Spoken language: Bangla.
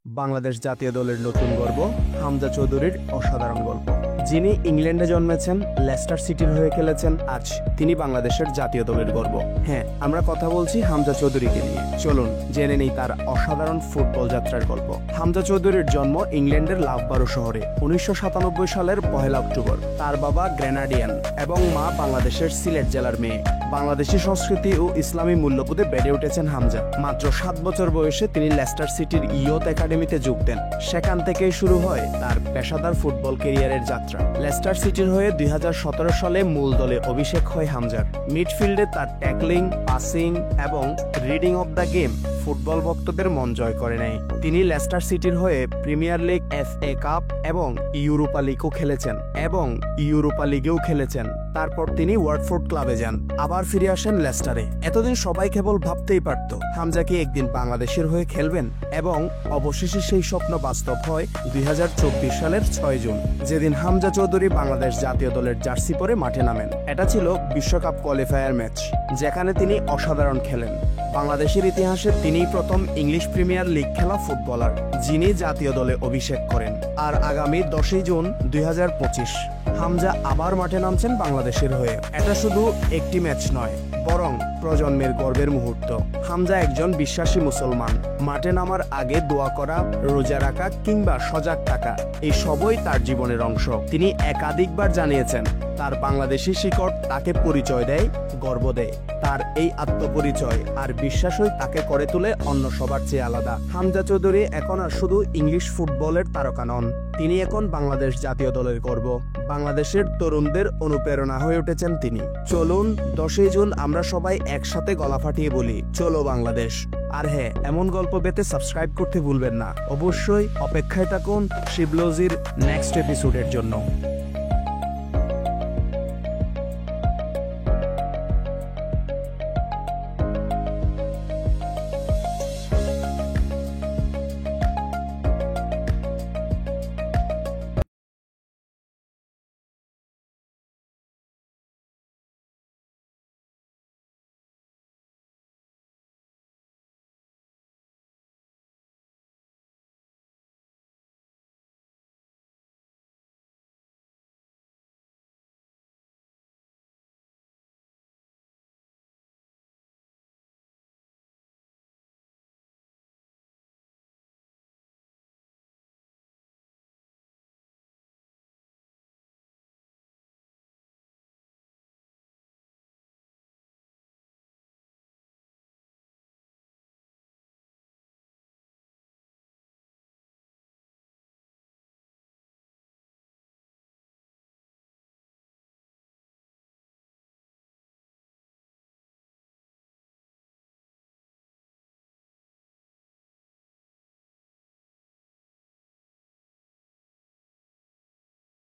বাংলাদেশ জাতীয় দলের নতুন গর্ব হামজা চৌধুরীর অসাধারণ গল্প। যিনি ইংল্যান্ডে জন্মেছেন, লেস্টার সিটির হয়ে খেলেছেন, আজ তিনি বাংলাদেশের জাতীয় দলের গর্ব। হ্যাঁ, আমরা কথা বলছি হামজা চৌধুরীকে নিয়ে। চলুন জেনে নেই তার অসাধারণ ফুটবল যাত্রার গল্প। হামজা চৌধুরীর জন্ম ইংল্যান্ডের লাভবারো শহরে 1997 সালের 1 অক্টোবর। তার বাবা গ্রেনাডিয়ান এবং মা বাংলাদেশের সিলেট জেলার মেয়ে। বাংলাদেশি সংস্কৃতি ও ইসলামী মূল্যবোধে বেড়ে উঠেছেন হামজা। মাত্র 7 বছর বয়সে তিনি লেস্টার সিটির ইয়ুথ একাডেমিতে যোগ দেন। সেখান থেকেই শুরু হয় তার পেশাদার ফুটবল ক্যারিয়ারের যাত্রা। লেস্টার সিটির হয়ে 2017 সালে মূল দলে অভিষেক হয় হামজার। মিডফিল্ডে তার ট্যাকলিং, পাসিং এবং reading of the game football ভক্তদের মন জয় করে নেয়। তিনি লেস্টার সিটির হয়ে প্রিমিয়ার লিগ, FA কাপ এবং ইউরোপা লিগও খেলেছেন। তারপর তিনি ওয়াটফোর্ড ক্লাবে যান, আবার ফিরে আসেন লেস্টারে। এতদিন সবাই কেবল ভাবতেই পারত হামজা কি একদিন বাংলাদেশের হয়ে খেলবেন, এবং অবশেষে সেই স্বপ্ন বাস্তব হয় 2024 সালের 6 জুন, যেদিন হামজা চৌধুরী বাংলাদেশ জাতীয় দলের জার্সি পরে মাঠে নামেন। এটা ছিল বিশ্বকাপ কোয়ালিফায়ার ম্যাচ, যেখানে তিনি অসাধারণ খেলেন। বাংলাদেশের ইতিহাসে তিনিই প্রথম ইংলিশ প্রিমিয়ার লিগ খেলা ফুটবলার যিনি জাতীয় দলে অভিষেক করেন। আর আগামী 10 জুন 2025 হামজা আবার মাঠে নামছেন বাংলাদেশের হয়ে। এটা শুধু একটি ম্যাচ নয়, বরং প্রজন্মের গর্বের মুহূর্ত। হামজা একজন বিশ্বাসী মুসলমান। মাঠে নামার আগে দোয়া করা, রোজা রাখা কিংবা সজাগ থাকা, এই সবই তার জীবনের অংশ। তিনি একাধিকবার জানিয়েছেন তার বাংলাদেশি শিকড় তাকে পরিচয় দেয়, গর্ব দেয়। তার এই আত্মপরিচয় আর বিশ্বাসই তাকে করে তোলে অন্য সবার চেয়ে আলাদা। হামজা চৌধুরী এখন আর শুধু ইংলিশ ফুটবলের তারকা নন, তিনি এখন বাংলাদেশ জাতীয় দলের গর্ব। বাংলাদেশের তরুণদের অনুপ্রেরণা হয়ে উঠেছেন তিনি। চলুন 10 জুন আমরা সবাই একসাথে গলা ফাটিয়ে বলি, চলো বাংলাদেশ। আর হ্যাঁ, এমন গল্প পেতে সাবস্ক্রাইব করতে ভুলবেন না। অবশ্যই অপেক্ষায় থাকুন শিবলজির নেক্সট এপিসোডের জন্য।